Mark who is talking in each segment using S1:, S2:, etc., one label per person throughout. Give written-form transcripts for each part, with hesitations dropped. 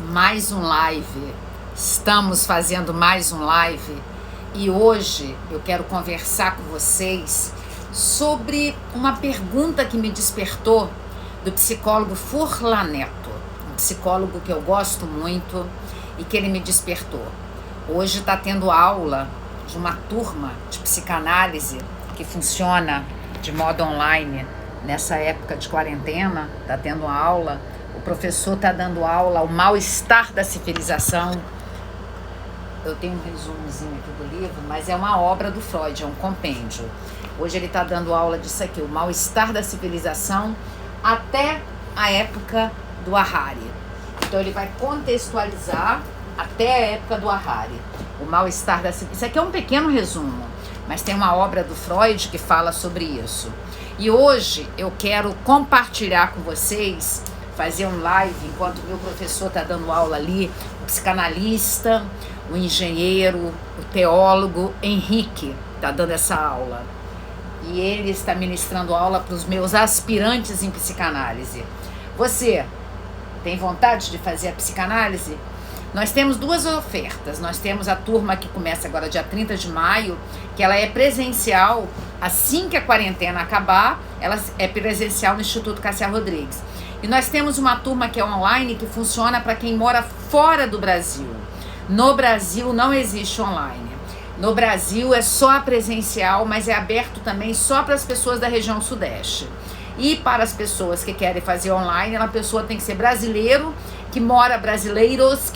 S1: mais um live. Estamos fazendo mais um live e hoje eu quero conversar com vocês sobre uma pergunta que me despertou do psicólogo Furlan Neto, um psicólogo que eu gosto muito e que ele me despertou. Hoje está tendo aula de uma turma de psicanálise que funciona de modo online. Nessa época de quarentena, está tendo aula. O professor está dando aula ao mal-estar da civilização. Eu tenho um resumozinho aqui do livro, mas é uma obra do Freud, é um compêndio. Hoje ele está dando aula disso aqui, o mal-estar da civilização até a época do Harari. Então ele vai contextualizar até a época do Harari. O mal-estar da civilização. Isso aqui é um pequeno resumo, mas tem uma obra do Freud que fala sobre isso. E hoje eu quero compartilhar com vocês, fazer um live enquanto o meu professor está dando aula ali, o psicanalista, o engenheiro, o teólogo Henrique está dando essa aula. E ele está ministrando aula para os meus aspirantes em psicanálise. Você tem vontade de fazer a psicanálise? Nós temos duas ofertas. Nós temos a turma que começa agora dia 30 de maio, que ela é presencial. Assim que a quarentena acabar, ela é presencial no Instituto Cássia Rodrigues. E nós temos uma turma que é online, que funciona para quem mora fora do Brasil. No Brasil não existe online. No Brasil é só presencial, mas é aberto também só para as pessoas da região sudeste. E para as pessoas que querem fazer online, a pessoa tem que ser brasileiros que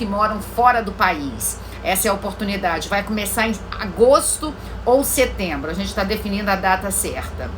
S1: moram fora do país. Essa é a oportunidade. Vai começar em agosto ou setembro. A gente está definindo a data certa.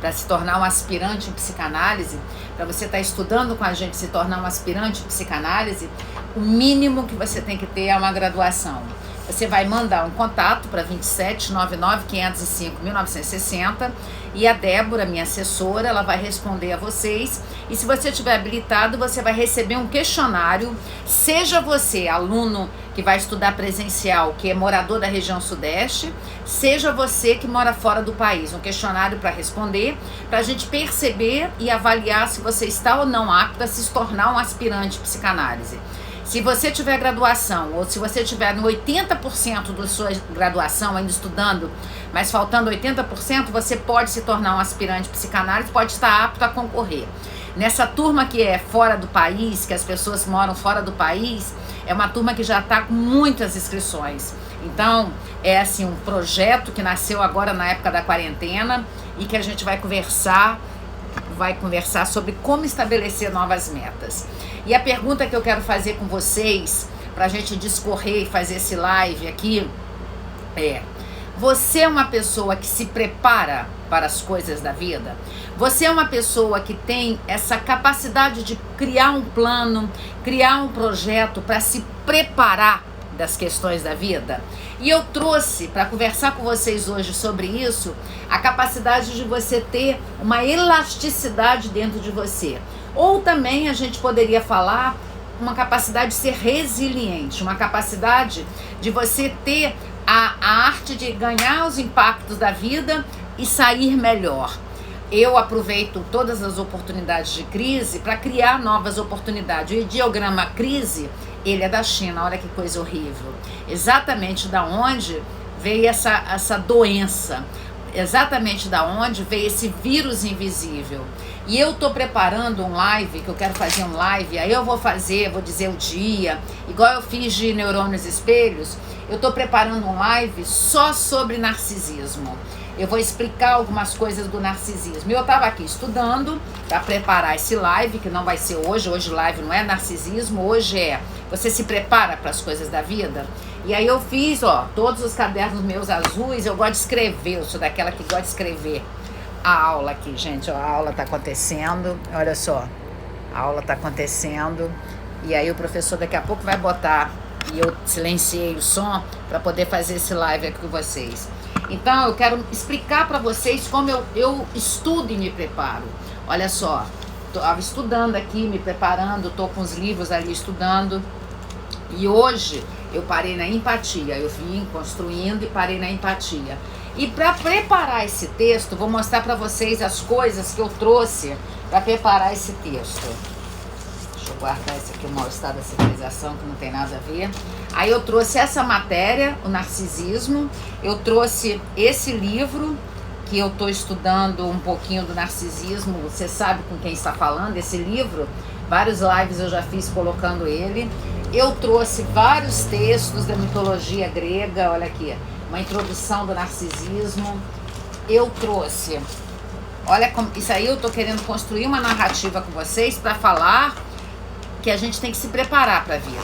S1: Para se tornar um aspirante em psicanálise, para você estar estudando com a gente, se tornar um aspirante em psicanálise, o mínimo que você tem que ter é uma graduação. Você vai mandar um contato para 2799-505-1960 e a Débora, minha assessora, ela vai responder a vocês. E se você estiver habilitado, você vai receber um questionário. Seja você aluno que vai estudar presencial, que é morador da região sudeste, seja você que mora fora do país. Um questionário para responder, para a gente perceber e avaliar se você está ou não apto a se tornar um aspirante em psicanálise. Se você tiver graduação, ou se você tiver no 80% da sua graduação ainda estudando, mas faltando 80%, você pode se tornar um aspirante psicanálise, pode estar apto a concorrer. Nessa turma que é fora do país, que as pessoas moram fora do país, é uma turma que já está com muitas inscrições. Então, é assim, um projeto que nasceu agora na época da quarentena e que a gente vai conversar sobre como estabelecer novas metas. E a pergunta que eu quero fazer com vocês, para a gente discorrer e fazer esse live aqui, é: você é uma pessoa que se prepara para as coisas da vida? Você é uma pessoa que tem essa capacidade de criar um plano, criar um projeto para se preparar das questões da vida? E eu trouxe para conversar com vocês hoje sobre isso, a capacidade de você ter uma elasticidade dentro de você. Ou também a gente poderia falar uma capacidade de ser resiliente, uma capacidade de você ter a arte de ganhar os impactos da vida e sair melhor. Eu aproveito todas as oportunidades de crise para criar novas oportunidades. O ideograma crise, ele é da China, olha que coisa horrível. Exatamente da onde veio essa doença, exatamente da onde veio esse vírus invisível. E eu tô preparando um live, que eu quero fazer um live, aí eu vou dizer o dia, igual eu fiz de Neurônios Espelhos, eu tô preparando um live só sobre narcisismo. Eu vou explicar algumas coisas do narcisismo. Eu estava aqui estudando para preparar esse live, que não vai ser hoje. Hoje live não é narcisismo, hoje é você se prepara para as coisas da vida. E aí eu fiz, todos os cadernos meus azuis, eu gosto de escrever, eu sou daquela que gosta de escrever. A aula aqui, gente, a aula tá acontecendo, olha só, a aula tá acontecendo. E aí o professor daqui a pouco vai botar, e eu silenciei o som para poder fazer esse live aqui com vocês. Então eu quero explicar para vocês como eu estudo e me preparo. Olha só, estava estudando aqui, me preparando, tô com os livros ali estudando. E hoje eu parei na empatia, eu vim construindo e parei na empatia. E para preparar esse texto, vou mostrar para vocês as coisas que eu trouxe para preparar esse texto. Deixa Vou guardar esse aqui, o mal-estar da civilização, que não tem nada a ver. Aí eu trouxe essa matéria, o narcisismo. Eu trouxe esse livro, que eu estou estudando um pouquinho do narcisismo. Você sabe com quem está falando, esse livro. Vários lives eu já fiz colocando ele. Eu trouxe vários textos da mitologia grega, olha aqui, uma introdução do narcisismo. Eu trouxe, olha como, isso aí eu estou querendo construir uma narrativa com vocês para falar que a gente tem que se preparar para a vida.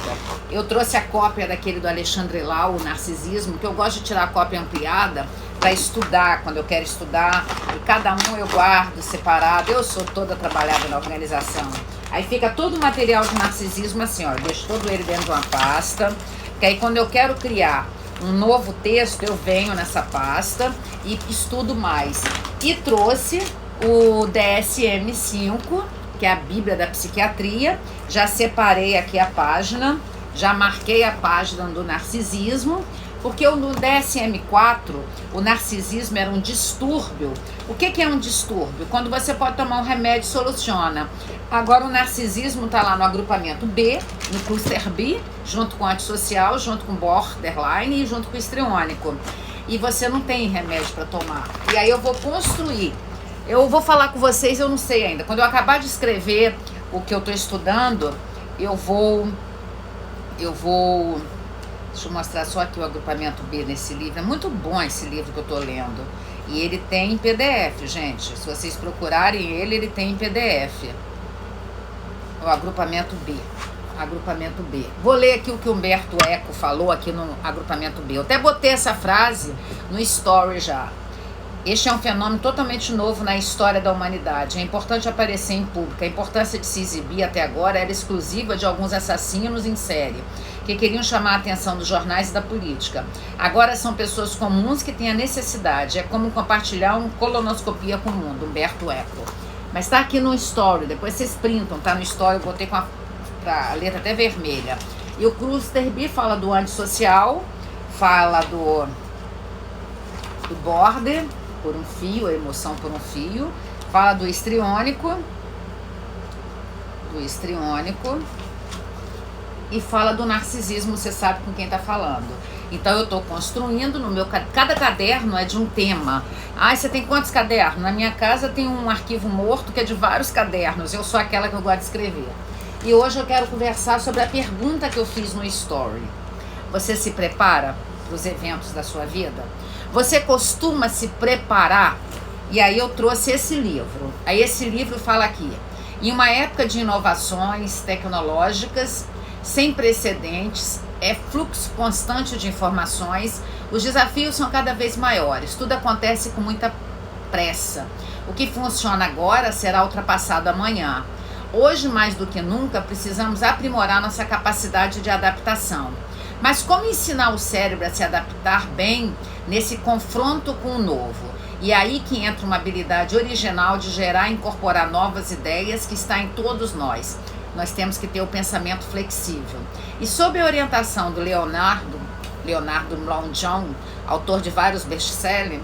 S1: Eu trouxe a cópia daquele do Alexandre Lau, o Narcisismo, que eu gosto de tirar a cópia ampliada para estudar, quando eu quero estudar, e cada um eu guardo separado. Eu sou toda trabalhada na organização. Aí fica todo o material de narcisismo assim, ó, eu deixo todo ele dentro de uma pasta, que aí quando eu quero criar um novo texto, eu venho nessa pasta e estudo mais. E trouxe o DSM-5, que é a Bíblia da Psiquiatria. Já separei aqui a página, já marquei a página do narcisismo, porque no DSM-4 o narcisismo era um distúrbio. O que é um distúrbio? Quando você pode tomar um remédio e soluciona. Agora o narcisismo está lá no agrupamento B, no cluster B, junto com o antissocial, junto com o borderline e junto com o histriônico. E você não tem remédio para tomar. E aí eu vou construir. Eu vou falar com vocês, eu não sei ainda. Quando eu acabar de escrever o que eu estou estudando, eu vou... Deixa eu mostrar só aqui o agrupamento B nesse livro. É muito bom esse livro que eu estou lendo. E ele tem em PDF, gente. Se vocês procurarem ele tem em PDF. O agrupamento B. Agrupamento B. Vou ler aqui o que o Humberto Eco falou aqui no agrupamento B. Eu até botei essa frase no story já. Este é um fenômeno totalmente novo na história da humanidade. É importante aparecer em público. A importância de se exibir até agora era exclusiva de alguns assassinos em série, que queriam chamar a atenção dos jornais e da política. Agora são pessoas comuns que têm a necessidade. É como compartilhar uma colonoscopia com o mundo. Humberto Eco. Mas está aqui no story. Depois vocês printam, tá no story. Eu botei com a letra até vermelha. E o cluster B fala do antissocial, fala do border, por um fio, a emoção por um fio, fala do histriônico, e fala do narcisismo, você sabe com quem está falando. Então eu estou construindo no meu... Cada caderno é de um tema. Ah, você tem quantos cadernos? Na minha casa tem um arquivo morto que é de vários cadernos. Eu sou aquela que eu gosto de escrever. E hoje eu quero conversar sobre a pergunta que eu fiz no story. Você se prepara para os eventos da sua vida? Você costuma se preparar? E aí eu trouxe esse livro. Aí esse livro fala aqui: em uma época de inovações tecnológicas sem precedentes, fluxo constante de informações, os desafios são cada vez maiores. Tudo acontece com muita pressa. O que funciona agora será ultrapassado amanhã. Hoje, mais do que nunca, precisamos aprimorar nossa capacidade de adaptação. Mas como ensinar o cérebro a se adaptar bem nesse confronto com o novo? E aí que entra uma habilidade original de gerar e incorporar novas ideias que está em todos nós. Nós temos que ter o pensamento flexível. E sob a orientação do Leonardo Mlonjon, autor de vários best-sellers,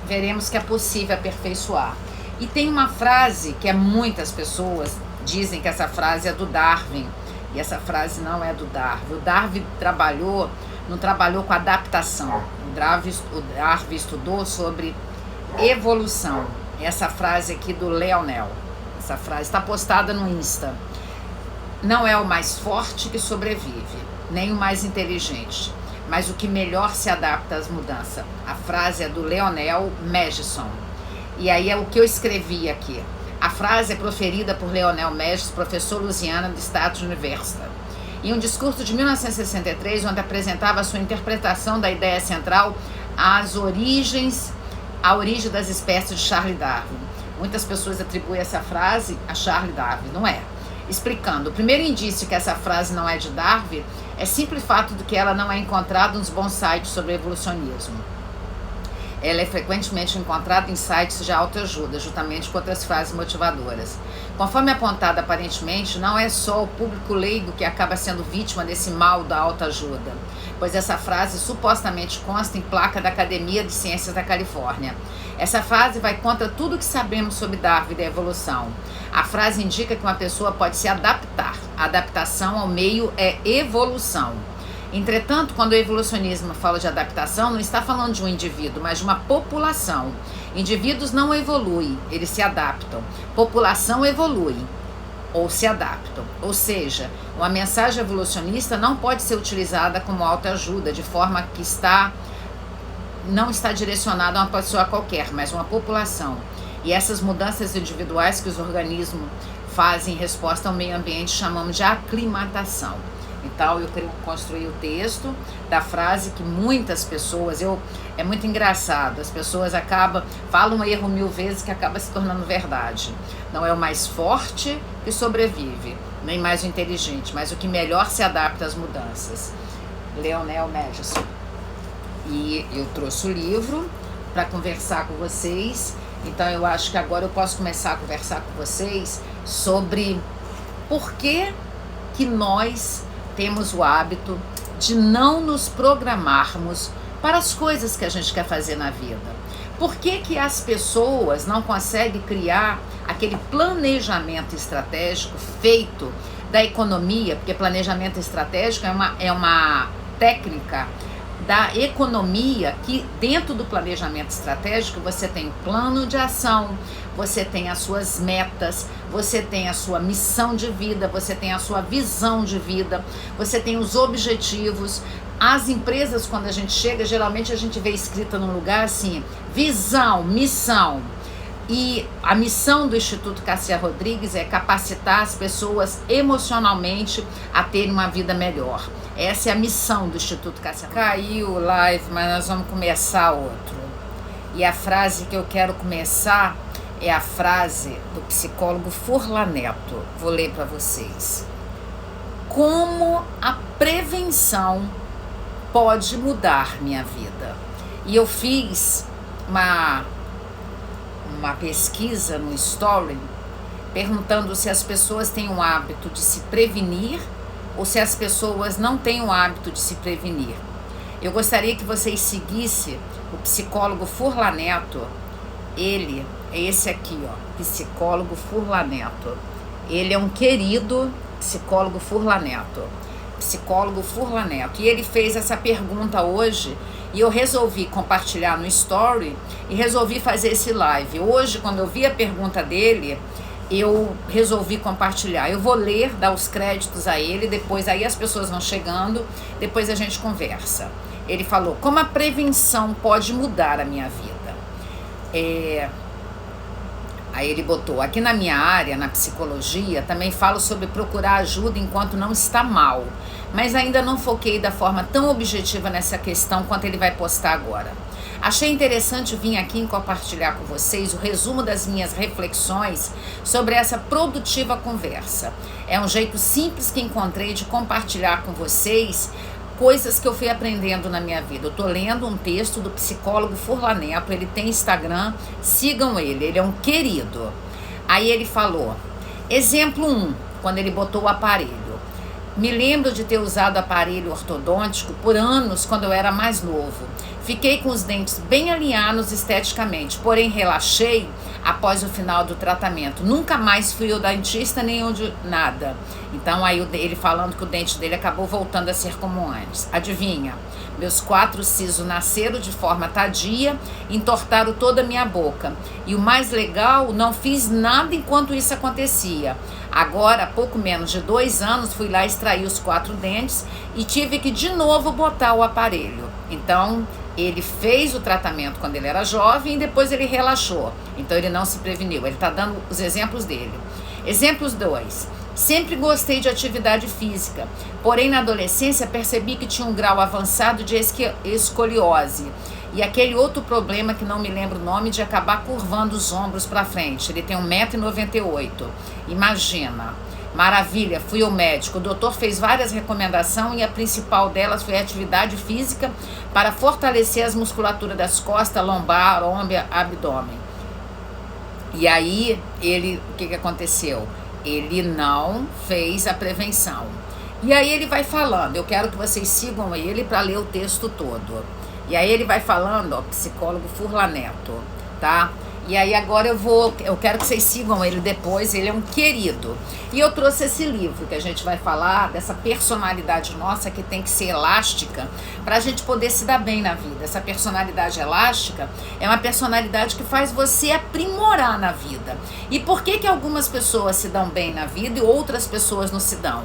S1: veremos que é possível aperfeiçoar. E tem uma frase que muitas pessoas dizem que essa frase é do Darwin. E essa frase não é do Darwin. O Darwin não trabalhou com adaptação. O Darwin estudou sobre evolução. Essa frase aqui do Leonel. Essa frase está postada no Insta. Não é o mais forte que sobrevive, nem o mais inteligente, mas o que melhor se adapta às mudanças. A frase é do Leonel Magison. E aí é o que eu escrevi aqui. A frase é proferida por Leonel Magison, professor Louisiana do State University, em um discurso de 1963, onde apresentava a sua interpretação da ideia central, a origem das espécies de Charles Darwin. Muitas pessoas atribuem essa frase a Charles Darwin, não é. Explicando, o primeiro indício que essa frase não é de Darwin é simples fato de que ela não é encontrada nos bons sites sobre evolucionismo. Ela é frequentemente encontrada em sites de autoajuda, juntamente com outras frases motivadoras. Conforme apontado aparentemente, não é só o público leigo que acaba sendo vítima desse mal da autoajuda, pois essa frase supostamente consta em placa da Academia de Ciências da Califórnia. Essa frase vai contra tudo que sabemos sobre Darwin e da evolução. A frase indica que uma pessoa pode se adaptar. A adaptação ao meio é evolução. Entretanto, quando o evolucionismo fala de adaptação, não está falando de um indivíduo, mas de uma população. Indivíduos não evoluem, eles se adaptam. População evolui ou se adaptam. Ou seja, uma mensagem evolucionista não pode ser utilizada como autoajuda, de forma que não está direcionada a uma pessoa qualquer, mas uma população. E essas mudanças individuais que os organismos fazem em resposta ao meio ambiente chamamos de aclimatação. Então eu construí o texto da frase que muitas pessoas, é muito engraçado, as pessoas falam um erro 1000 vezes que acaba se tornando verdade. Não é o mais forte que sobrevive, nem mais o inteligente, mas o que melhor se adapta às mudanças. Leonel Madison. E eu trouxe o livro para conversar com vocês, então eu acho que agora eu posso começar a conversar com vocês sobre por que nós temos o hábito de não nos programarmos para as coisas que a gente quer fazer na vida. Por que as pessoas não conseguem criar aquele planejamento estratégico feito da economia? Porque planejamento estratégico é uma técnica da economia que dentro do planejamento estratégico você tem plano de ação, você tem as suas metas, você tem a sua missão de vida, você tem a sua visão de vida, você tem os objetivos. As empresas, quando a gente chega, geralmente a gente vê escrita num lugar assim, visão, missão. E a missão do Instituto Cássia Rodrigues é capacitar as pessoas emocionalmente a terem uma vida melhor. Essa é a missão do Instituto Cássia Rodrigues. Caiu o live, mas nós vamos começar outro. E a frase que eu quero começar é a frase do psicólogo Furlan Neto. Vou ler para vocês. Como a prevenção pode mudar minha vida? E eu fiz uma pesquisa no Story perguntando se as pessoas têm o hábito de se prevenir ou se as pessoas não têm o hábito de se prevenir. Eu gostaria que vocês seguissem o psicólogo Furlan Neto. Ele é esse aqui, ó, psicólogo Furlan Neto. Ele é um querido psicólogo Furlan Neto. Psicólogo Furlan Neto. E ele fez essa pergunta hoje e eu resolvi compartilhar no Story e resolvi fazer esse live. Hoje, quando eu vi a pergunta dele, eu resolvi compartilhar. Eu vou ler, dar os créditos a ele, depois aí as pessoas vão chegando, depois a gente conversa. Ele falou, como a prevenção pode mudar a minha vida? Aí ele botou, aqui na minha área, na psicologia, também falo sobre procurar ajuda enquanto não está mal, mas ainda não foquei da forma tão objetiva nessa questão quanto ele vai postar agora. Achei interessante vir aqui e compartilhar com vocês o resumo das minhas reflexões sobre essa produtiva conversa. É um jeito simples que encontrei de compartilhar com vocês coisas que eu fui aprendendo na minha vida. Eu tô lendo um texto do psicólogo Furlan Neto, ele tem Instagram, sigam ele é um querido. Aí ele falou, exemplo 1, quando ele botou o aparelho. Me lembro de ter usado aparelho ortodôntico por anos quando eu era mais novo. Fiquei com os dentes bem alinhados esteticamente, porém relaxei após o final do tratamento. Nunca mais fui ao dentista nem onde nada. Então aí ele falando que o dente dele acabou voltando a ser como antes. Adivinha? Meus 4 sisos nasceram de forma tardia, entortaram toda a minha boca. E o mais legal, não fiz nada enquanto isso acontecia. Agora, há pouco menos de 2 anos, fui lá extrair os 4 dentes e tive que de novo botar o aparelho. Então, ele fez o tratamento quando ele era jovem e depois ele relaxou. Então, ele não se preveniu. Ele está dando os exemplos dele. Exemplos 2. Sempre gostei de atividade física, porém na adolescência percebi que tinha um grau avançado de escoliose e aquele outro problema que não me lembro o nome de acabar curvando os ombros para frente. Ele tem 1,98 m. Imagina. Maravilha, fui ao médico. O doutor fez várias recomendações e a principal delas foi a atividade física para fortalecer as musculaturas das costas, lombar, ombro, abdômen. E aí, o que aconteceu? Ele não fez a prevenção. E aí ele vai falando, eu quero que vocês sigam ele para ler o texto todo. E aí ele vai falando, ó, psicólogo Furlaneto, tá? E aí agora eu quero que vocês sigam ele depois, ele é um querido. E eu trouxe esse livro que a gente vai falar dessa personalidade nossa que tem que ser elástica para a gente poder se dar bem na vida. Essa personalidade elástica é uma personalidade que faz você aprimorar na vida. E por que algumas pessoas se dão bem na vida e outras pessoas não se dão?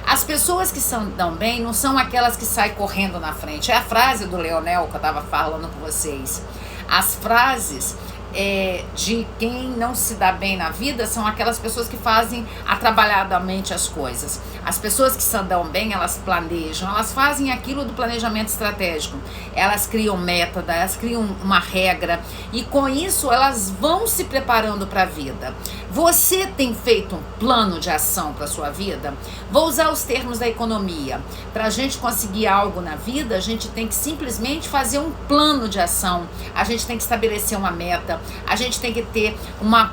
S1: As pessoas que se dão bem não são aquelas que saem correndo na frente. É a frase do Leonel que eu estava falando com vocês. As frases de quem não se dá bem na vida são aquelas pessoas que fazem atrabalhadamente as coisas. As pessoas que se dão bem, elas planejam, elas fazem aquilo do planejamento estratégico. Elas criam método, elas criam uma regra e com isso elas vão se preparando para a vida. Você tem feito um plano de ação para a sua vida? Vou usar os termos da economia. Para a gente conseguir algo na vida, a gente tem que simplesmente fazer um plano de ação. A gente tem que estabelecer uma meta. A gente tem que ter uma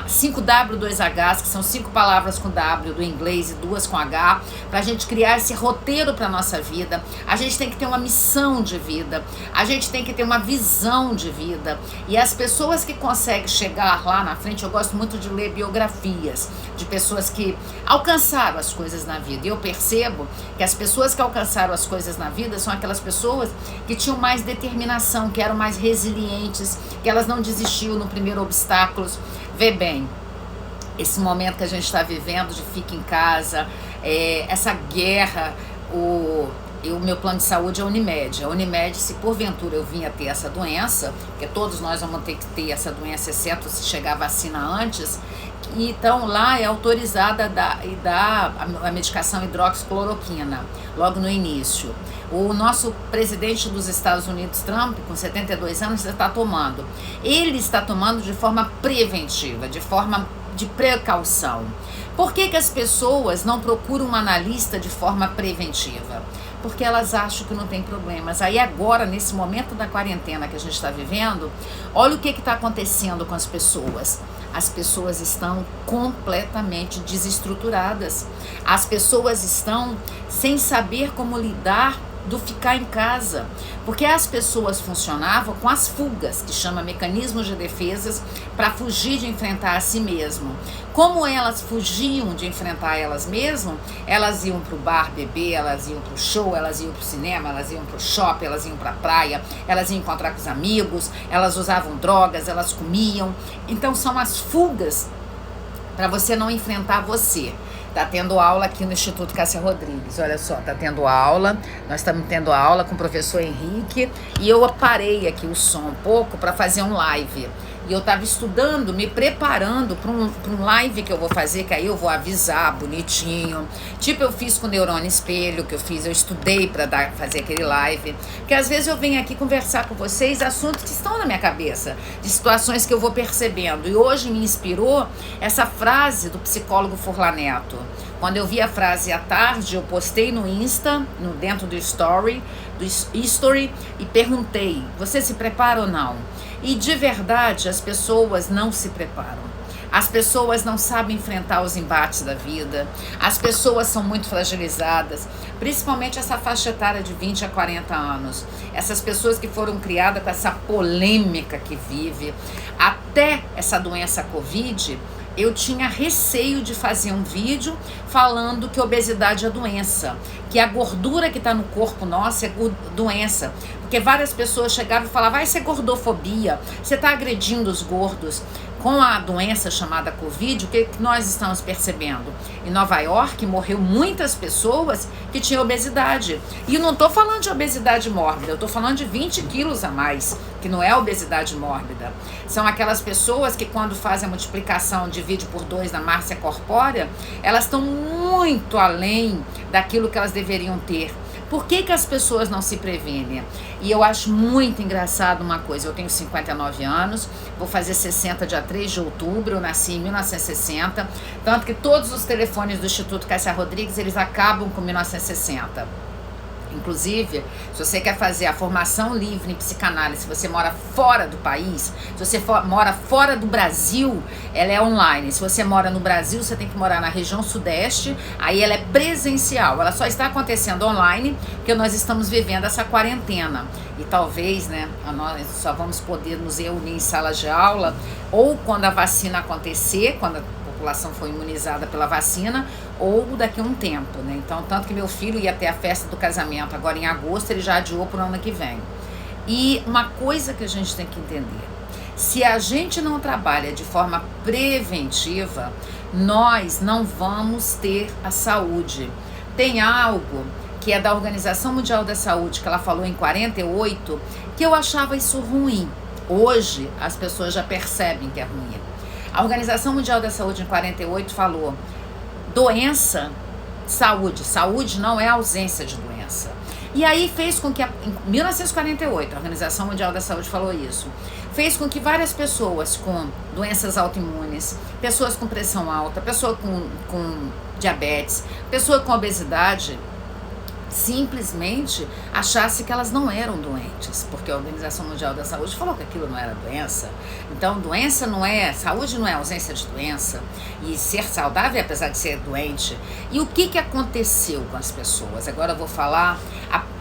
S1: 5W2Hs, que são 5 palavras com W do inglês e 2 com H, para a gente criar esse roteiro para a nossa vida. A gente tem que ter uma missão de vida. A gente tem que ter uma visão de vida. E as pessoas que conseguem chegar lá na frente, eu gosto muito de ler biografias de pessoas que alcançaram as coisas na vida. E eu percebo que as pessoas que alcançaram as coisas na vida são aquelas pessoas que tinham mais determinação, que eram mais resilientes, que elas não desistiam no primeiro obstáculo. Vê bem, esse momento que a gente está vivendo de fica em casa, essa guerra, o meu plano de saúde é a Unimed. A Unimed, se porventura eu vinha ter essa doença, porque todos nós vamos ter que ter essa doença, exceto se chegar a vacina antes, então lá é autorizada a medicação hidroxicloroquina, logo no início. O nosso presidente dos Estados Unidos, Trump, com 72 anos, está tomando. Ele está tomando de forma preventiva, de forma de precaução. Por que as pessoas não procuram um analista de forma preventiva? Porque elas acham que não tem problemas. Aí agora, nesse momento da quarentena que a gente está vivendo, olha o que está acontecendo com as pessoas. As pessoas estão completamente desestruturadas. As pessoas estão sem saber como lidar do ficar em casa, porque as pessoas funcionavam com as fugas, que chama mecanismos de defesas, para fugir de enfrentar a si mesmo. Como elas fugiam de enfrentar elas mesmas, elas iam para o bar beber, elas iam para o show, elas iam para o cinema, elas iam para o shopping, elas iam para a praia, elas iam encontrar com os amigos, elas usavam drogas, elas comiam. Então são as fugas para você não enfrentar você. Tá tendo aula aqui no Instituto Cássia Rodrigues, olha só, tá tendo aula, nós estamos tendo aula com o professor Henrique e eu parei aqui o som um pouco para fazer um live. E eu estava estudando, me preparando para um live que eu vou fazer, que aí eu vou avisar bonitinho. Tipo eu fiz com o Neurônio Espelho, eu estudei para fazer aquele live. Porque às vezes eu venho aqui conversar com vocês assuntos que estão na minha cabeça, de situações que eu vou percebendo. E hoje me inspirou essa frase do psicólogo Furlaneto. Quando eu vi a frase à tarde, eu postei no Insta, dentro do Story, e perguntei, você se prepara ou não? E de verdade, as pessoas não se preparam. As pessoas não sabem enfrentar os embates da vida. As pessoas são muito fragilizadas, principalmente essa faixa etária de 20 a 40 anos. Essas pessoas que foram criadas com essa polêmica que vive. Até essa doença Covid, eu tinha receio de fazer um vídeo falando que obesidade é doença, que a gordura que está no corpo nosso é doença. Porque várias pessoas chegavam e falavam, isso é gordofobia, você está agredindo os gordos. Com a doença chamada Covid, o que nós estamos percebendo? Em Nova York, morreu muitas pessoas que tinham obesidade. E eu não estou falando de obesidade mórbida, eu estou falando de 20 quilos a mais, que não é obesidade mórbida. São aquelas pessoas que quando fazem a multiplicação, divide por 2 na massa corpórea, elas estão muito além daquilo que elas deveriam ter. Por que que as pessoas não se previnem? E eu acho muito engraçado uma coisa, eu tenho 59 anos, vou fazer 60 dia 3 de outubro, eu nasci em 1960, tanto que todos os telefones do Instituto Cássia Rodrigues, eles acabam com 1960. Inclusive, se você quer fazer a formação livre em psicanálise, se você mora fora do país, se você mora fora do Brasil, ela é online. Se você mora no Brasil, você tem que morar na região sudeste, aí ela é presencial. Ela só está acontecendo online, porque nós estamos vivendo essa quarentena. E talvez, né, nós só vamos poder nos reunir em salas de aula, ou quando a vacina acontecer, quando a população foi imunizada pela vacina, ou daqui a um tempo, né? Então, tanto que meu filho ia ter a festa do casamento agora em agosto, ele já adiou para o ano que vem. E uma coisa que a gente tem que entender, se a gente não trabalha de forma preventiva, nós não vamos ter a saúde. Tem algo que é da Organização Mundial da Saúde, que ela falou em 48, que eu achava isso ruim. Hoje, as pessoas já percebem que é ruim. A Organização Mundial da Saúde, em 48, falou: doença, saúde. Saúde não é ausência de doença. E aí fez com que, em 1948, a Organização Mundial da Saúde falou isso, fez com que várias pessoas com doenças autoimunes, pessoas com pressão alta, pessoa com diabetes, pessoa com obesidade, simplesmente achasse que elas não eram doentes, porque a Organização Mundial da Saúde falou que aquilo não era doença. Então, doença não é, saúde não é ausência de doença, e ser saudável apesar de ser doente. E o que aconteceu com as pessoas? Agora eu vou falar,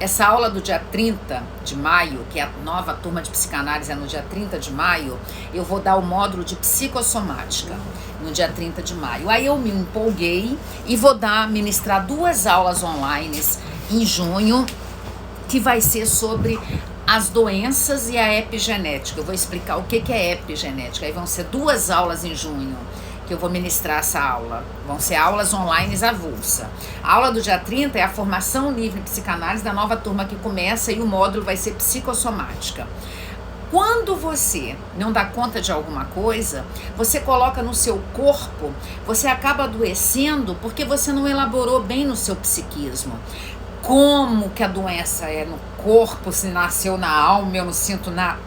S1: essa aula do dia 30 de maio, que é a nova turma de psicanálise, é no dia 30 de maio, eu vou dar o módulo de psicossomática, no dia 30 de maio. Aí eu me empolguei e vou ministrar 2 aulas online em junho, que vai ser sobre as doenças e a epigenética. Eu vou explicar o que é epigenética. Aí vão ser 2 aulas em junho que eu vou ministrar essa aula. Vão ser aulas online avulsa. A aula do dia 30 é a formação livre em psicanálise da nova turma que começa, e o módulo vai ser psicossomática. Quando você não dá conta de alguma coisa, você coloca no seu corpo, você acaba adoecendo porque você não elaborou bem no seu psiquismo. Como que a doença é no corpo, se nasceu na alma, eu não sinto nada.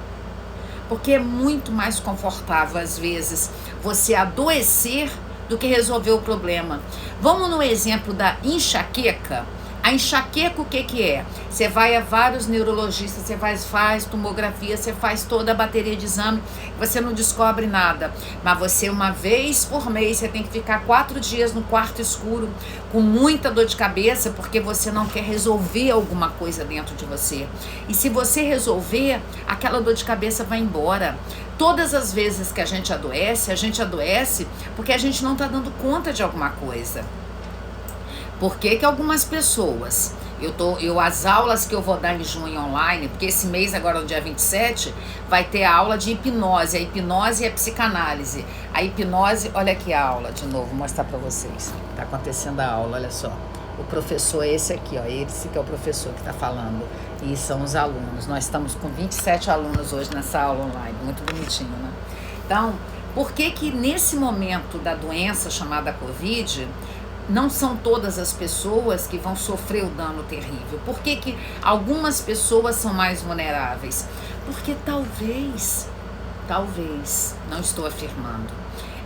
S1: Porque é muito mais confortável, às vezes, você adoecer do que resolver o problema. Vamos no exemplo da enxaqueca. A enxaqueca, o que é? Você vai a vários neurologistas, você faz tomografia, você faz toda a bateria de exame, você não descobre nada. Mas você, uma vez por mês, você tem que ficar 4 dias no quarto escuro, com muita dor de cabeça, porque você não quer resolver alguma coisa dentro de você. E se você resolver, aquela dor de cabeça vai embora. Todas as vezes que a gente adoece porque a gente não está dando conta de alguma coisa. Por que algumas pessoas, as aulas que eu vou dar em junho online, porque esse mês, agora no dia 27, vai ter a aula de hipnose. A hipnose é psicanálise. A hipnose, olha aqui a aula de novo, vou mostrar para vocês. Tá acontecendo a aula, olha só. O professor é esse aqui, ó, esse que é o professor que está falando. E são os alunos. Nós estamos com 27 alunos hoje nessa aula online, muito bonitinho, né? Então, por que nesse momento da doença chamada Covid, não são todas as pessoas que vão sofrer o dano terrível? Por que algumas pessoas são mais vulneráveis? Porque talvez, não estou afirmando,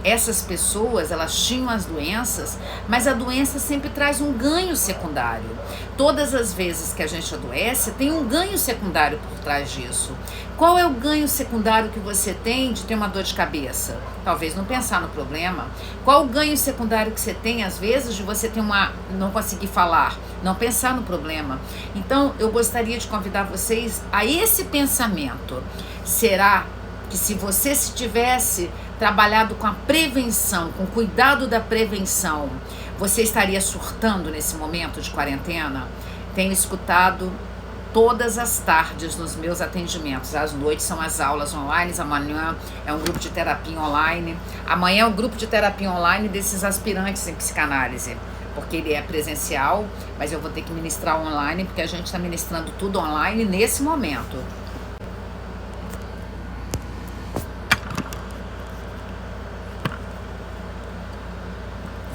S1: essas pessoas, elas tinham as doenças, mas a doença sempre traz um ganho secundário. Todas as vezes que a gente adoece, tem um ganho secundário por trás disso. Qual é o ganho secundário que você tem de ter uma dor de cabeça? Talvez não pensar no problema. Qual o ganho secundário que você tem, às vezes, de você ter não conseguir falar, não pensar no problema? Então, eu gostaria de convidar vocês a esse pensamento. Será que se você tivesse trabalhado com a prevenção, com o cuidado da prevenção, você estaria surtando nesse momento de quarentena? Tenho escutado todas as tardes nos meus atendimentos. Às noites são as aulas online, amanhã é um grupo de terapia online. Amanhã é um grupo de terapia online desses aspirantes em psicanálise, porque ele é presencial, mas eu vou ter que ministrar online, porque a gente está ministrando tudo online nesse momento.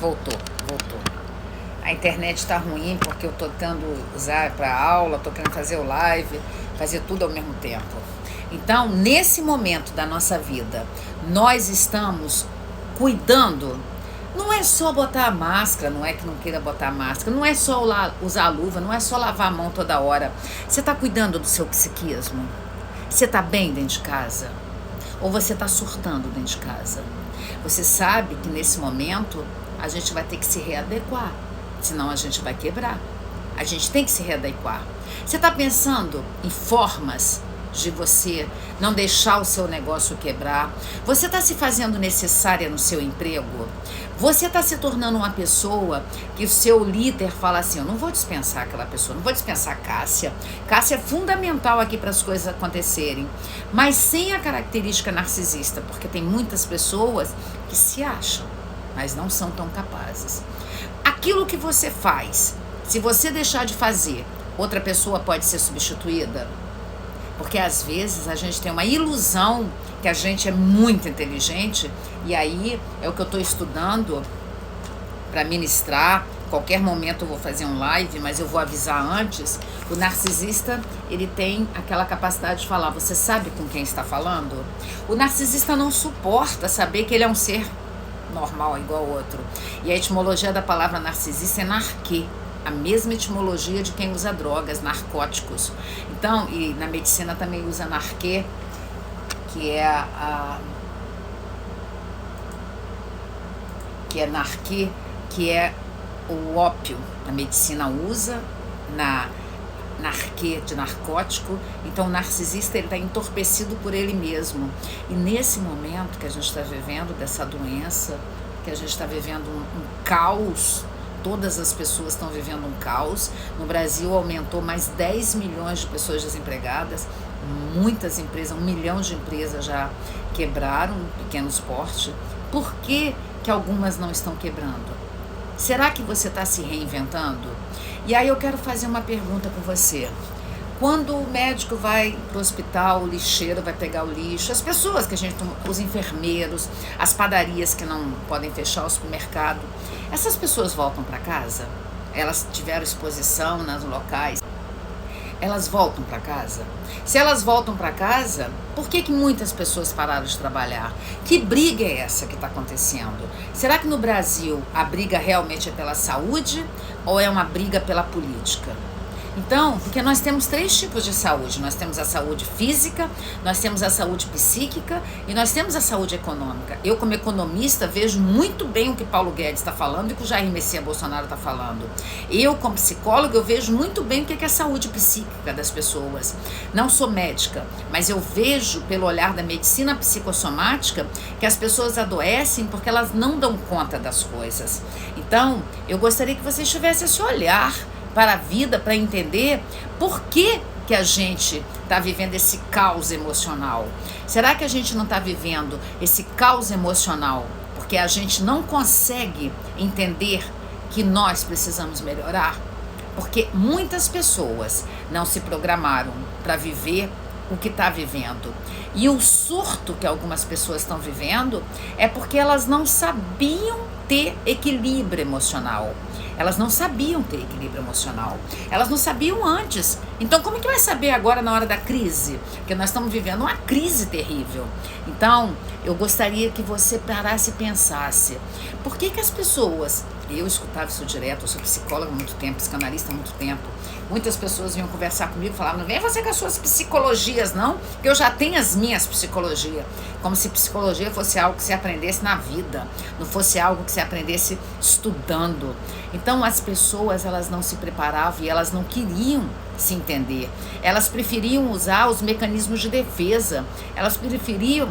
S1: Voltou. a internet está ruim porque eu estou tentando usar para aula, estou querendo fazer o live, fazer tudo ao mesmo tempo. Então, nesse momento da nossa vida, nós estamos cuidando. Não é só botar a máscara, não é que não queira botar a máscara, não é só usar a luva, não é só lavar a mão toda hora. Você está cuidando do seu psiquismo? Você está bem dentro de casa? Ou você está surtando dentro de casa? Você sabe que nesse momento a gente vai ter que se readequar, senão a gente vai quebrar. A gente tem que se readequar. Você está pensando em formas de você não deixar o seu negócio quebrar? Você está se fazendo necessária no seu emprego? Você está se tornando uma pessoa que o seu líder fala assim: eu não vou dispensar aquela pessoa, não vou dispensar a Cássia. Cássia é fundamental aqui para as coisas acontecerem, mas sem a característica narcisista, porque tem muitas pessoas que se acham, mas não são tão capazes. Aquilo que você faz, se você deixar de fazer, outra pessoa pode ser substituída? Porque às vezes a gente tem uma ilusão que a gente é muito inteligente, e aí é o que eu estou estudando para ministrar. Qualquer momento eu vou fazer um live, mas eu vou avisar antes. O narcisista, ele tem aquela capacidade de falar: você sabe com quem está falando? O narcisista não suporta saber que ele é um ser normal, igual ao outro. E a etimologia da palavra narcisista é narquê, a mesma etimologia de quem usa drogas, narcóticos. Então, e na medicina também usa narquê, que é narquê, que é o ópio. A medicina usa na narquê de narcótico. Então o narcisista, ele está entorpecido por ele mesmo. E nesse momento que a gente está vivendo dessa doença, que a gente está vivendo um caos, todas as pessoas estão vivendo um caos. No Brasil aumentou mais 10 milhões de pessoas desempregadas, muitas empresas, 1 milhão de empresas já quebraram, pequenos porte. Por que que algumas não estão quebrando? Será que você está se reinventando? E aí eu quero fazer uma pergunta para você. Quando o médico vai para o hospital, o lixeiro vai pegar o lixo, as pessoas que os enfermeiros, as padarias que não podem fechar, o supermercado, essas pessoas voltam para casa? Elas tiveram exposição nos locais? Elas voltam para casa? Se elas voltam para casa, por que muitas pessoas pararam de trabalhar? Que briga é essa que está acontecendo? Será que no Brasil a briga realmente é pela saúde ou é uma briga pela política? Então, porque nós temos 3 tipos de saúde. Nós temos a saúde física, nós temos a saúde psíquica e nós temos a saúde econômica. Eu, como economista, vejo muito bem o que Paulo Guedes está falando e o que o Jair Messias Bolsonaro está falando. Eu, como psicóloga, eu vejo muito bem o que é a saúde psíquica das pessoas. Não sou médica, mas eu vejo pelo olhar da medicina psicossomática que as pessoas adoecem porque elas não dão conta das coisas. Então, eu gostaria que vocês tivessem esse olhar para a vida, para entender por que a gente está vivendo esse caos emocional. Será que a gente não está vivendo esse caos emocional porque a gente não consegue entender que nós precisamos melhorar? Porque muitas pessoas não se programaram para viver o que está vivendo. E o surto que algumas pessoas estão vivendo é porque elas não sabiam ter equilíbrio emocional. Elas não sabiam ter equilíbrio emocional. Elas não sabiam antes. Então, como é que vai saber agora na hora da crise? Porque nós estamos vivendo uma crise terrível. Então, eu gostaria que você parasse e pensasse. Por que as pessoas... Eu escutava isso direto, eu sou psicóloga há muito tempo, psicanalista há muito tempo. Muitas pessoas vinham conversar comigo e falavam: não vem você com as suas psicologias, não, que eu já tenho as minhas psicologias. Como se psicologia fosse algo que se aprendesse na vida, não fosse algo que se aprendesse estudando. Então as pessoas, elas não se preparavam e elas não queriam se entender. Elas preferiam usar os mecanismos de defesa, elas preferiam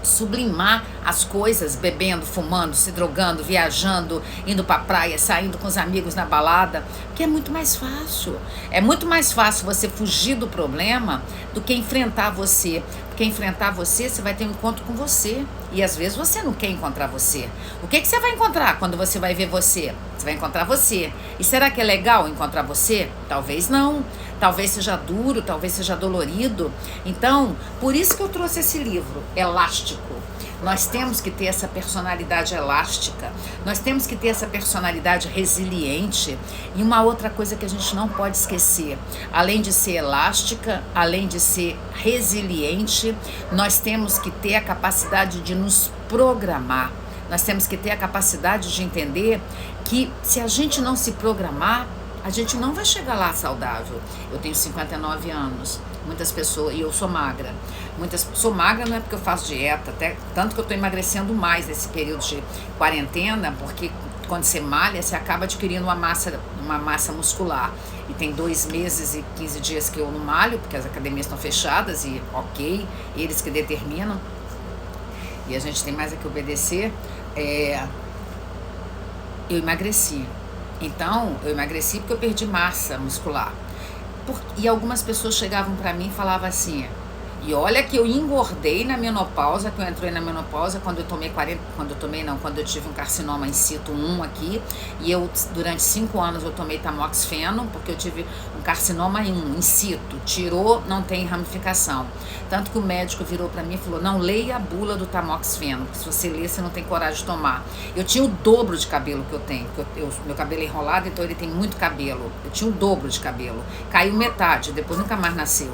S1: sublimar as coisas, bebendo, fumando, se drogando, viajando, indo pra praia, saindo com os amigos na balada, porque é muito mais fácil. É muito mais fácil você fugir do problema do que enfrentar você. Porque enfrentar você, você vai ter um encontro com você. E às vezes você não quer encontrar você. O que você vai encontrar quando você vai ver você? Você vai encontrar você. E será que é legal encontrar você? Talvez não. talvez seja duro, talvez seja dolorido. Então, por isso que eu trouxe esse livro, Elástico. Nós temos que ter essa personalidade elástica, nós temos que ter essa personalidade resiliente. E uma outra coisa que a gente não pode esquecer, além de ser elástica, além de ser resiliente, nós temos que ter a capacidade de nos programar. Nós temos que ter a capacidade de entender que se a gente não se programar, a gente não vai chegar lá saudável. Eu tenho 59 anos, muitas pessoas, e eu sou magra. Sou magra não é porque eu faço dieta, até tanto que eu estou emagrecendo mais nesse período de quarentena, porque quando você malha, você acaba adquirindo uma massa muscular. E tem 2 meses e 15 dias que eu não malho, porque as academias estão fechadas e ok, eles que determinam. E a gente tem mais a que obedecer. Eu emagreci. Então, eu emagreci porque eu perdi massa muscular. E algumas pessoas chegavam para mim e falavam assim, e olha que eu engordei na menopausa, que eu entrei na menopausa quando eu tive um carcinoma in situ 1 aqui, e eu durante 5 anos eu tomei tamoxifeno, porque eu tive um carcinoma in situ, tirou, não tem ramificação. Tanto que o médico virou para mim e falou, não leia a bula do tamoxifeno, porque se você ler, você não tem coragem de tomar. Eu tinha o dobro de cabelo que eu tenho, porque meu cabelo é enrolado, então ele tem muito cabelo. Eu tinha o dobro de cabelo, caiu metade, depois nunca mais nasceu.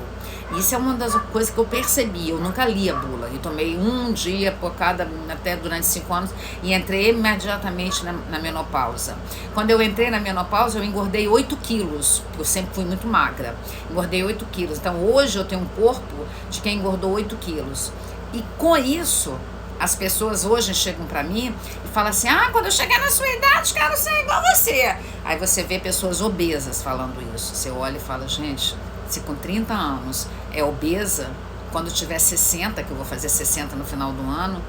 S1: Isso é uma das coisas que eu percebi, eu nunca li a bula. Eu tomei um dia por cada, até durante 5 anos, e entrei imediatamente na menopausa. Quando eu entrei na menopausa, eu engordei 8 quilos, eu sempre fui muito magra. Engordei 8 quilos, então hoje eu tenho um corpo de quem engordou 8 quilos. E com isso, as pessoas hoje chegam pra mim e falam assim, quando eu chegar na sua idade, quero ser igual você. Aí você vê pessoas obesas falando isso. Você olha e fala, gente, se com 30 anos é obesa, quando tiver 60, que eu vou fazer 60 no final do ano,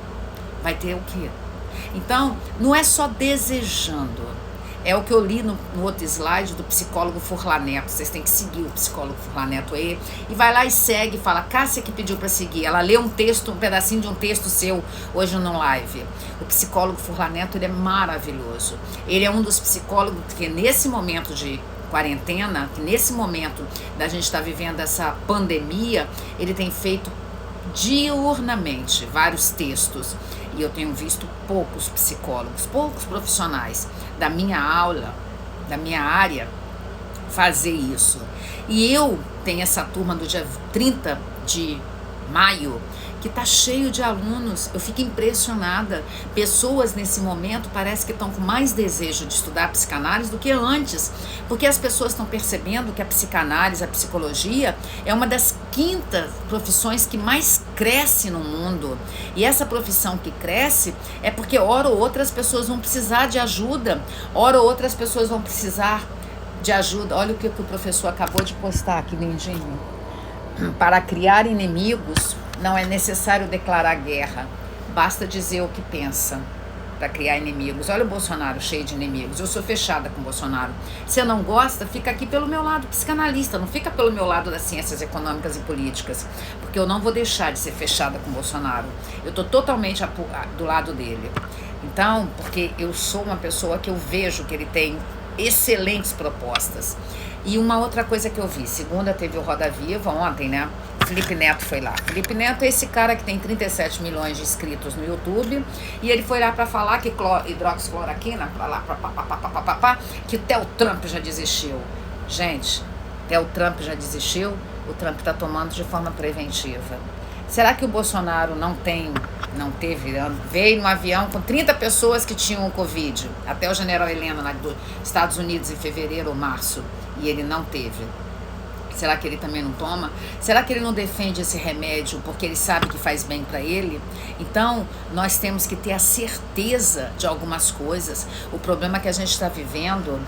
S1: vai ter o quê? Então, não é só desejando. É o que eu li no outro slide do psicólogo Furlan Neto. Vocês têm que seguir o psicólogo Furlan Neto aí. E vai lá e segue, fala, Cássia que pediu para seguir. Ela lê um pedacinho de um texto seu hoje no live. O psicólogo Furlan Neto, ele é maravilhoso. Ele é um dos psicólogos que nesse momento de quarentena, que nesse momento da gente estar vivendo essa pandemia, ele tem feito diurnamente vários textos. E eu tenho visto poucos psicólogos, poucos profissionais da minha aula, da minha área, fazer isso. E eu tenho essa turma do dia 30 de maio, que está cheio de alunos. Eu fico impressionada. Pessoas nesse momento parece que estão com mais desejo de estudar psicanálise do que antes, porque as pessoas estão percebendo que a psicanálise, a psicologia, é uma das 5ª profissões que mais cresce no mundo. E essa profissão que cresce é porque hora ou outra as pessoas vão precisar de ajuda, hora ou outra as pessoas vão precisar de ajuda. Olha o que o professor acabou de postar aqui, lindinho. Para criar inimigos, não é necessário declarar guerra, basta dizer o que pensa para criar inimigos. Olha o Bolsonaro cheio de inimigos. Eu sou fechada com o Bolsonaro. Se não gosta, fica aqui pelo meu lado psicanalista, não fica pelo meu lado das ciências econômicas e políticas, porque eu não vou deixar de ser fechada com o Bolsonaro. Eu estou totalmente do lado dele. Então, porque eu sou uma pessoa que eu vejo que ele tem excelentes propostas. E uma outra coisa que eu vi, segunda teve o Roda Viva, ontem, né? Felipe Neto foi lá. Felipe Neto é esse cara que tem 37 milhões de inscritos no YouTube, e ele foi lá para falar que hidroxicloroquina, que até o Trump já desistiu. Gente, até o Trump já desistiu, o Trump está tomando de forma preventiva. Será que o Bolsonaro veio no avião com 30 pessoas que tinham o Covid, até o general Helena lá dos Estados Unidos em fevereiro ou março, e ele não teve? Será que ele também não toma? Será que ele não defende esse remédio porque ele sabe que faz bem para ele? Então, nós temos que ter a certeza de algumas coisas. O problema que a gente está vivendo...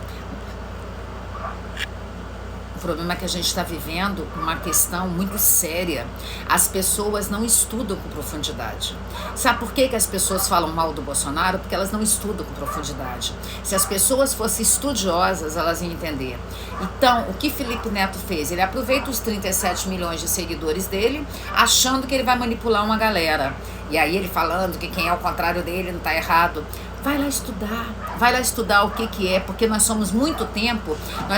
S1: uma questão muito séria. As pessoas não estudam com profundidade. Sabe por que as pessoas falam mal do Bolsonaro? Porque elas não estudam com profundidade. Se as pessoas fossem estudiosas, elas iam entender. Então, o que Felipe Neto fez? Ele aproveita os 37 milhões de seguidores dele, achando que ele vai manipular uma galera. E aí ele falando que quem é ao contrário dele não está errado. vai lá estudar o que que é, porque nós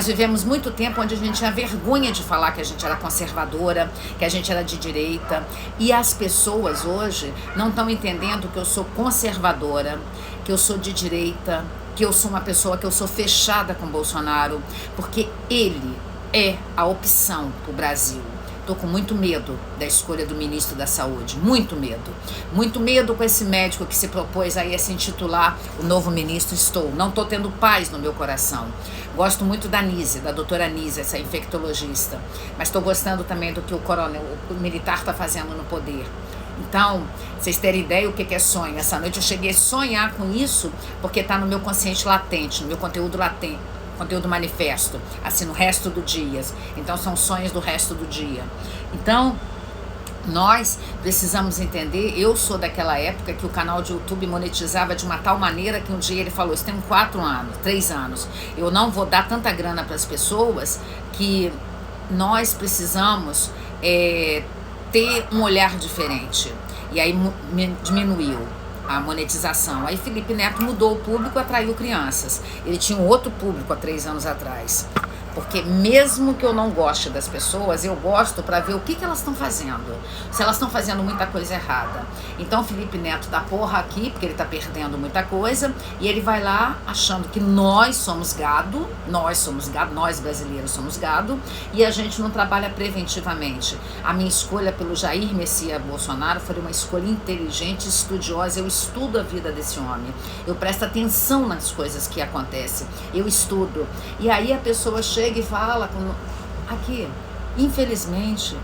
S1: vivemos muito tempo onde a gente tinha vergonha de falar que a gente era conservadora, que a gente era de direita, e as pessoas hoje não estão entendendo que eu sou conservadora, que eu sou de direita, que eu sou uma pessoa que eu sou fechada com Bolsonaro, porque ele é a opção para o Brasil. Estou com muito medo da escolha do ministro da Saúde, muito medo. Muito medo com esse médico que se propôs aí a se intitular o novo ministro. Não estou tendo paz no meu coração. Gosto muito da Nise, da doutora Nise, essa infectologista, mas estou gostando também do que o militar está fazendo no poder. Então, vocês terem ideia o que é sonho. Essa noite eu cheguei a sonhar com isso, porque está no meu consciente latente, no meu conteúdo latente. Conteúdo manifesto, assim, no resto do dia. Então, são sonhos do resto do dia. Então, nós precisamos entender, eu sou daquela época que o canal de YouTube monetizava de uma tal maneira que um dia ele falou, isso tem 3 anos, eu não vou dar tanta grana para as pessoas, que nós precisamos ter um olhar diferente. E aí diminuiu a monetização. Aí Felipe Neto mudou o público, atraiu crianças. Ele tinha um outro público há 3 anos atrás. Porque mesmo que eu não goste das pessoas, eu gosto para ver o que elas estão fazendo. Se elas estão fazendo muita coisa errada. Então Felipe Neto dá porra aqui, porque ele está perdendo muita coisa, e ele vai lá achando que nós somos gado, nós brasileiros somos gado, e a gente não trabalha preventivamente. A minha escolha pelo Jair Messias Bolsonaro foi uma escolha inteligente, estudiosa. Eu estudo a vida desse homem. Eu presto atenção nas coisas que acontecem. Eu estudo. E aí a pessoa chega e fala aqui, infelizmente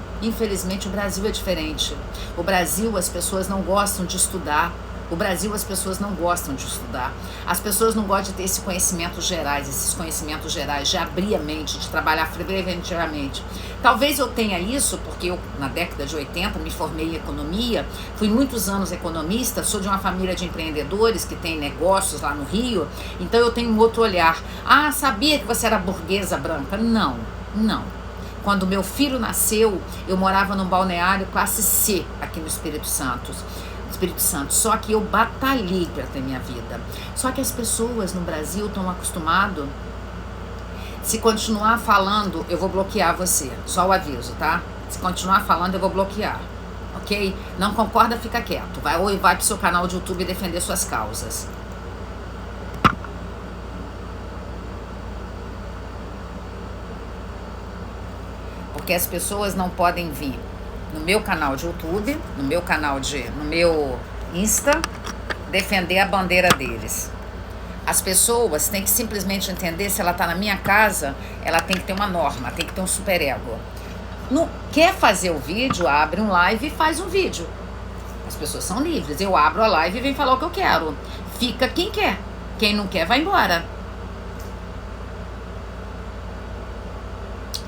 S1: o Brasil é diferente. O Brasil, as pessoas não gostam de estudar. O Brasil, as pessoas não gostam de estudar. As pessoas não gostam de ter esses conhecimentos gerais, de abrir a mente, de trabalhar preventivamente. Talvez eu tenha isso, porque eu, na década de 80, me formei em economia, fui muitos anos economista, sou de uma família de empreendedores que tem negócios lá no Rio, então eu tenho um outro olhar. Ah, sabia que você era burguesa branca? Não. Quando meu filho nasceu, eu morava num balneário classe C, aqui no Espírito Santo. Só que eu batalhei para ter minha vida. Só que as pessoas no Brasil estão acostumadas. Se continuar falando, eu vou bloquear você. Só o aviso, tá? Se continuar falando, eu vou bloquear. Ok? Não concorda, fica quieto. Vai pro seu canal de YouTube defender suas causas. Porque as pessoas não podem vir no meu canal de YouTube, no meu Insta, defender a bandeira deles. As pessoas têm que simplesmente entender, se ela está na minha casa, ela tem que ter uma norma, tem que ter um superego. Não quer fazer o vídeo, abre um live e faz um vídeo. As pessoas são livres. Eu abro a live e venho falar o que eu quero. Fica quem quer. Quem não quer, vai embora.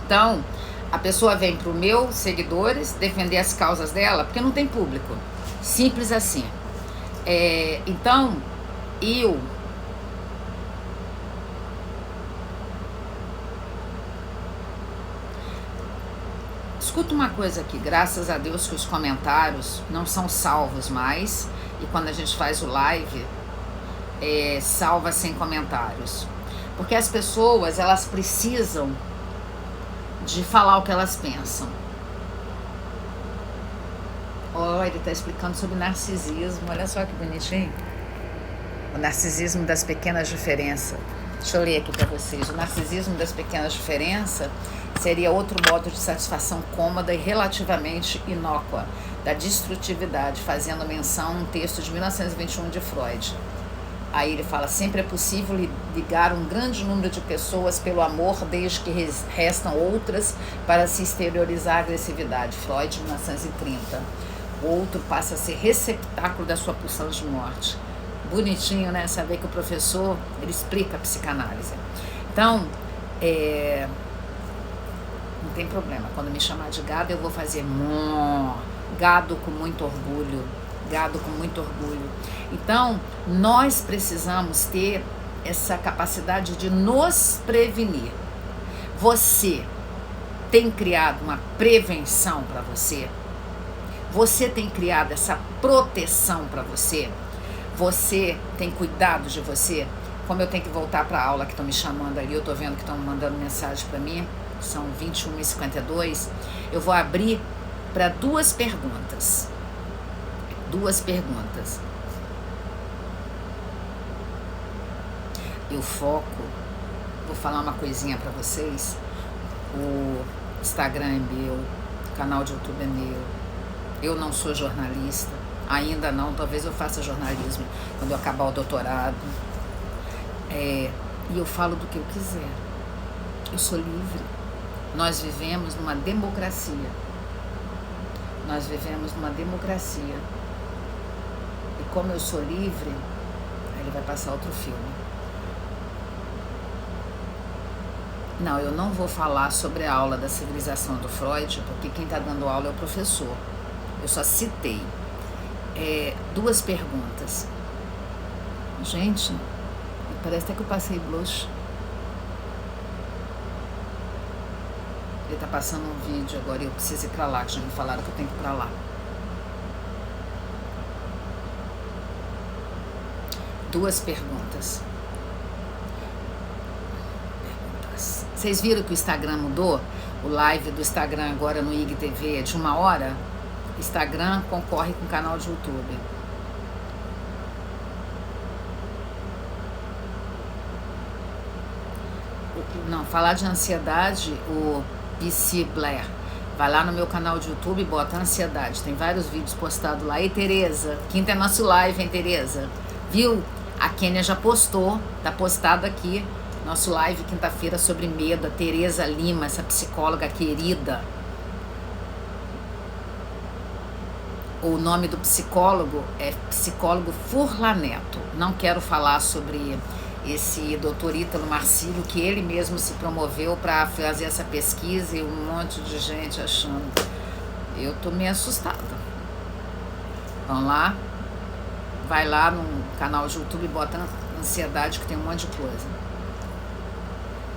S1: Então, a pessoa vem para os meus seguidores defender as causas dela, porque não tem público. Simples assim. Então, eu escuta uma coisa aqui, graças a Deus que os comentários não são salvos mais, e quando a gente faz o live, salva sem comentários. Porque as pessoas, elas precisam de falar o que elas pensam. Ele está explicando sobre narcisismo, olha só que bonitinho. O narcisismo das pequenas diferenças. Deixa eu ler aqui para vocês. O narcisismo das pequenas diferenças seria outro modo de satisfação cômoda e relativamente inócua da destrutividade, fazendo menção a um texto de 1921 de Freud. Aí ele fala, sempre é possível ligar um grande número de pessoas pelo amor, desde que restam outras para se exteriorizar a agressividade. Freud, 1930. O outro passa a ser receptáculo da sua pulsão de morte. Bonitinho, né? Saber que o professor, ele explica a psicanálise. Então, não tem problema. Quando me chamar de gado, eu vou fazer gado com muito orgulho. Gado com muito orgulho. Então, nós precisamos ter essa capacidade de nos prevenir. Você tem criado uma prevenção para você? Você tem criado essa proteção para você? Você tem cuidado de você? Como eu tenho que voltar para a aula, que estão me chamando ali, eu estou vendo que estão mandando mensagem para mim, são 21h52, eu vou abrir para duas perguntas. Eu foco, vou falar uma coisinha para vocês, o Instagram é meu, o canal de YouTube é meu, eu não sou jornalista, ainda não, talvez eu faça jornalismo quando eu acabar o doutorado, e eu falo do que eu quiser, eu sou livre. Nós vivemos numa democracia, e como eu sou livre, aí ele vai passar outro filme. Não, eu não vou falar sobre a aula da civilização do Freud, porque quem está dando aula é o professor. Eu só citei. Duas perguntas. Gente, parece até que eu passei blush. Ele tá passando um vídeo agora e eu preciso ir pra lá, que já me falaram que eu tenho que ir pra lá. Duas perguntas. Vocês viram que o Instagram mudou? O live do Instagram agora no IGTV é de 1 hora. Instagram concorre com o canal de YouTube. Não, falar de ansiedade, o PC Blair. Vai lá no meu canal de YouTube e bota ansiedade. Tem vários vídeos postados lá. E Tereza, quinta é nosso live, hein, Tereza? Viu? A Kênia já postou, tá postado aqui. Nosso live quinta-feira sobre medo. A Tereza Lima, essa psicóloga querida. O nome do psicólogo é psicólogo Furlaneto. Não quero falar sobre esse doutor Ítalo Marcílio, que ele mesmo se promoveu para fazer essa pesquisa e um monte de gente achando. Eu tô meio assustada. Vamos lá? Vai lá no canal de YouTube e bota ansiedade, que tem um monte de coisa.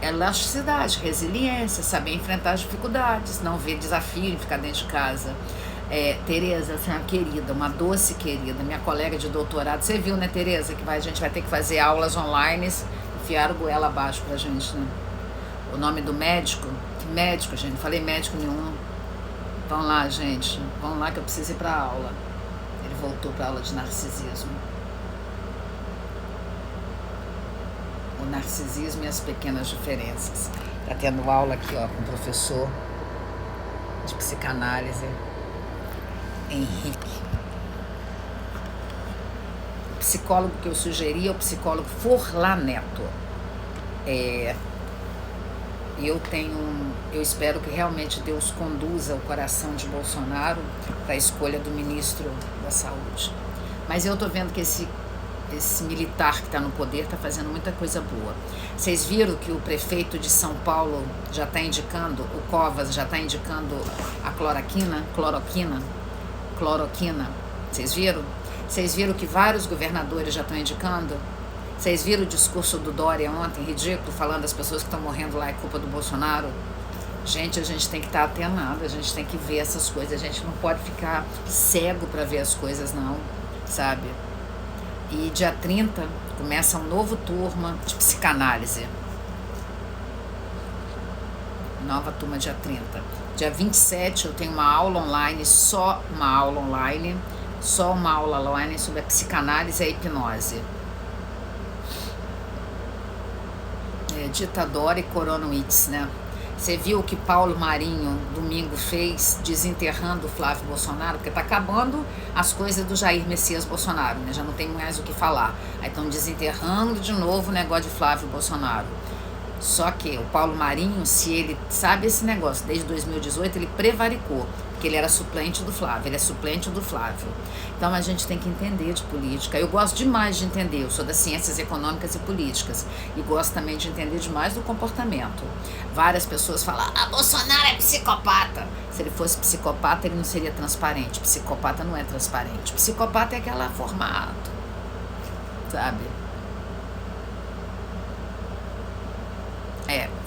S1: Elasticidade, resiliência, saber enfrentar as dificuldades, não ver desafio em ficar dentro de casa. Tereza, você é uma querida, uma doce querida, minha colega de doutorado. Você viu, né, Tereza, que a gente vai ter que fazer aulas online, enfiaram goela abaixo pra gente, né? O nome do médico, que médico, gente, não falei médico nenhum. Vamos lá, gente, vamos lá que eu preciso ir pra aula. Ele voltou pra aula de narcisismo. O narcisismo e as pequenas diferenças. Tá tendo aula aqui, ó, com o professor de psicanálise, Henrique. O psicólogo que eu sugeri é o psicólogo Furlaneto. Eu espero que realmente Deus conduza o coração de Bolsonaro para a escolha do ministro da Saúde. Mas eu tô vendo que esse militar que está no poder está fazendo muita coisa boa. Vocês viram que o prefeito de São Paulo já está indicando, o Covas já está indicando a cloroquina? Vocês viram? Vocês viram que vários governadores já estão indicando? Vocês viram o discurso do Dória ontem, ridículo, falando das pessoas que estão morrendo lá é culpa do Bolsonaro? Gente, a gente tem que estar atenado, a gente tem que ver essas coisas, a gente não pode ficar cego para ver as coisas não, sabe? E dia 30 começa um novo turma de psicanálise. Nova turma dia 30. Dia 27 eu tenho uma aula online, só uma aula online sobre a psicanálise e a hipnose. Ditadora e Coronawitz, né? Você viu o que Paulo Marinho domingo fez desenterrando o Flávio Bolsonaro? Porque tá acabando as coisas do Jair Messias Bolsonaro, né? Já não tem mais o que falar. Aí estão desenterrando de novo o negócio de Flávio Bolsonaro. Só que o Paulo Marinho, se ele sabe esse negócio, desde 2018 ele prevaricou, porque ele era suplente do Flávio, ele é suplente do Flávio. Então a gente tem que entender de política. Eu gosto demais de entender, eu sou das ciências econômicas e políticas, e gosto também de entender demais do comportamento. Várias pessoas falam, Bolsonaro é psicopata. Se ele fosse psicopata, ele não seria transparente. Psicopata não é transparente. Psicopata é aquela formato, sabe?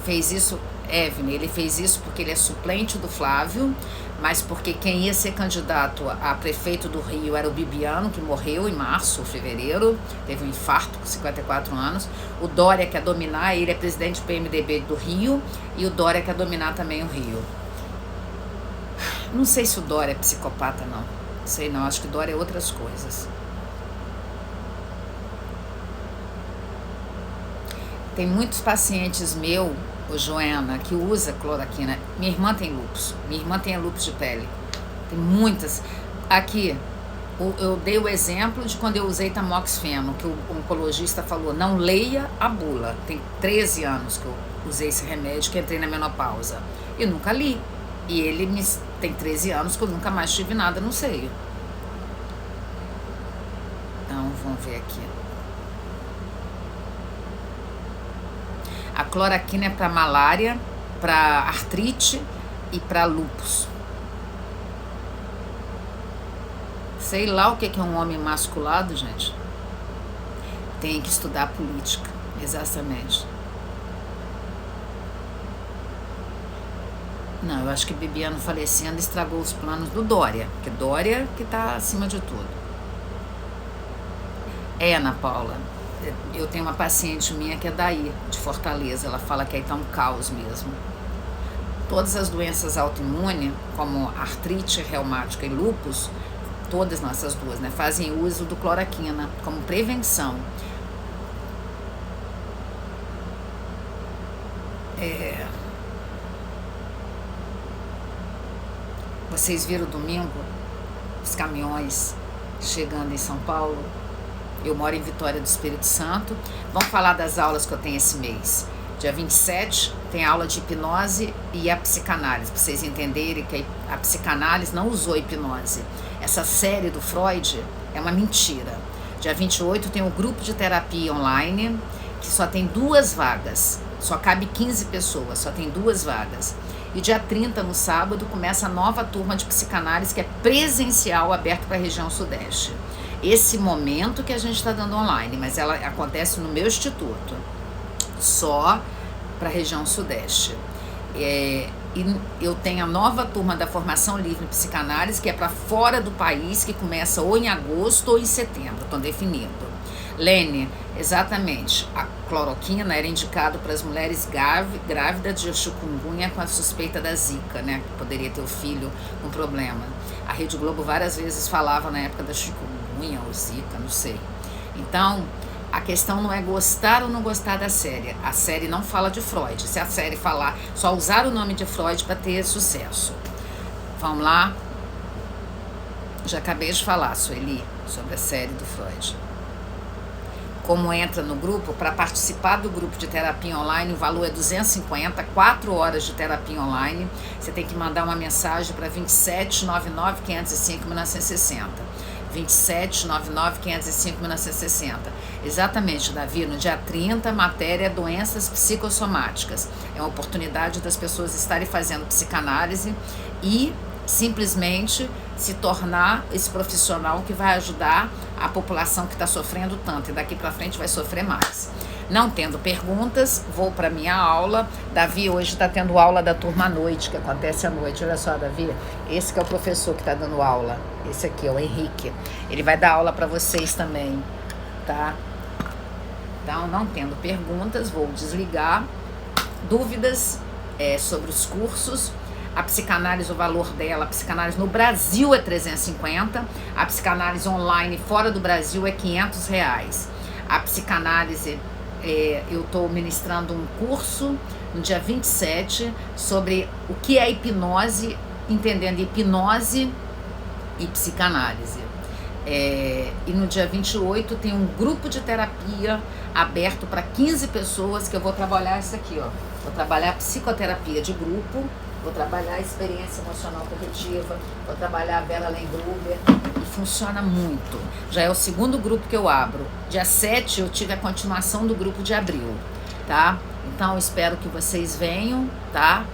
S1: Fez isso, Evne, ele fez isso porque ele é suplente do Flávio, mas porque quem ia ser candidato a prefeito do Rio era o Bibiano, que morreu em março ou fevereiro, teve um infarto com 54 anos. O Dória quer dominar, ele é presidente do PMDB do Rio, e o Dória quer dominar também o Rio. Não sei se o Dória é psicopata, não. Sei não, acho que o Dória é outras coisas. Tem muitos pacientes meu, ô Joana, que usa cloroquina. Minha irmã tem lúpus. Minha irmã tem lúpus de pele. Tem muitas. Aqui, eu dei o exemplo de quando eu usei tamoxifeno, que o oncologista falou, não leia a bula. Tem 13 anos que eu usei esse remédio, que entrei na menopausa. Eu nunca li. E ele tem 13 anos que eu nunca mais tive nada no seio. Então, vamos ver aqui. A cloroquina é para malária, para artrite e para lúpus. Sei lá o que é um homem emasculado, gente. Tem que estudar política, exatamente. Não, eu acho que Bibiano falecendo estragou os planos do Dória, porque Dória que está acima de tudo. Ana Paula, eu tenho uma paciente minha que é daí, de Fortaleza, ela fala que aí tá um caos mesmo. Todas as doenças autoimunes, como artrite reumática e lúpus, todas nessas duas, né, fazem uso do cloroquina como prevenção. Vocês viram domingo os caminhões chegando em São Paulo? Eu moro em Vitória do Espírito Santo. Vamos falar das aulas que eu tenho esse mês. Dia 27 tem aula de hipnose e a psicanálise, para vocês entenderem que a psicanálise não usou hipnose. Essa série do Freud é uma mentira. Dia 28 tem um grupo de terapia online, que só tem 2 vagas. Só cabe 15 pessoas, só tem 2 vagas. E dia 30, no sábado, começa a nova turma de psicanálise, que é presencial, aberto para a região sudeste. Esse momento que a gente está dando online, mas ela acontece no meu instituto, só para a região sudeste. E eu tenho a nova turma da Formação Livre Psicanálise, que é para fora do país, que começa ou em agosto ou em setembro, estão definindo. Lene, exatamente, a cloroquina era indicado para as mulheres grávidas de chikungunya com a suspeita da zika, né, que poderia ter o filho com problema. A Rede Globo várias vezes falava na época da chikungunya ou zika, não sei. Então, a questão não é gostar ou não gostar da série. A série não fala de Freud. Se a série falar, só usar o nome de Freud para ter sucesso. Vamos lá. Já acabei de falar, Sueli, sobre a série do Freud. Como entra no grupo, para participar do grupo de terapia online, o valor é 250, 4 horas de terapia online. Você tem que mandar uma mensagem para 2799-505-1960. 2799-505-1960. Exatamente, Davi, no dia 30, matéria doenças psicossomáticas. É uma oportunidade das pessoas estarem fazendo psicanálise e simplesmente se tornar esse profissional que vai ajudar a população que está sofrendo tanto e daqui para frente vai sofrer mais. Não tendo perguntas, vou para minha aula. Davi hoje está tendo aula da turma à noite, que acontece à noite. Olha só, Davi, esse que é o professor que está dando aula. Esse aqui, o Henrique. Ele vai dar aula para vocês também, tá? Então, não tendo perguntas, vou desligar. Dúvidas sobre os cursos. A psicanálise, o valor dela, a psicanálise no Brasil é 350, a psicanálise online fora do Brasil é R$500. A psicanálise, eu estou ministrando um curso no dia 27 sobre o que é hipnose, entendendo hipnose e psicanálise. E no dia 28 tem um grupo de terapia aberto para 15 pessoas, que eu vou trabalhar isso aqui, ó. Vou trabalhar psicoterapia de grupo, vou trabalhar experiência emocional corretiva, vou trabalhar a Vera Lengruber, e funciona muito. Já é o segundo grupo que eu abro. Dia 7 eu tive a continuação do grupo de abril, tá? Então eu espero que vocês venham, tá?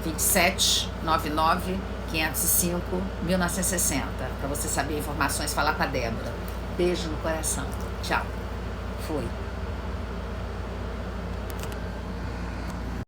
S1: 2799-505-1960, para você saber informações, falar com a Débora. Beijo no coração. Tchau. Fui.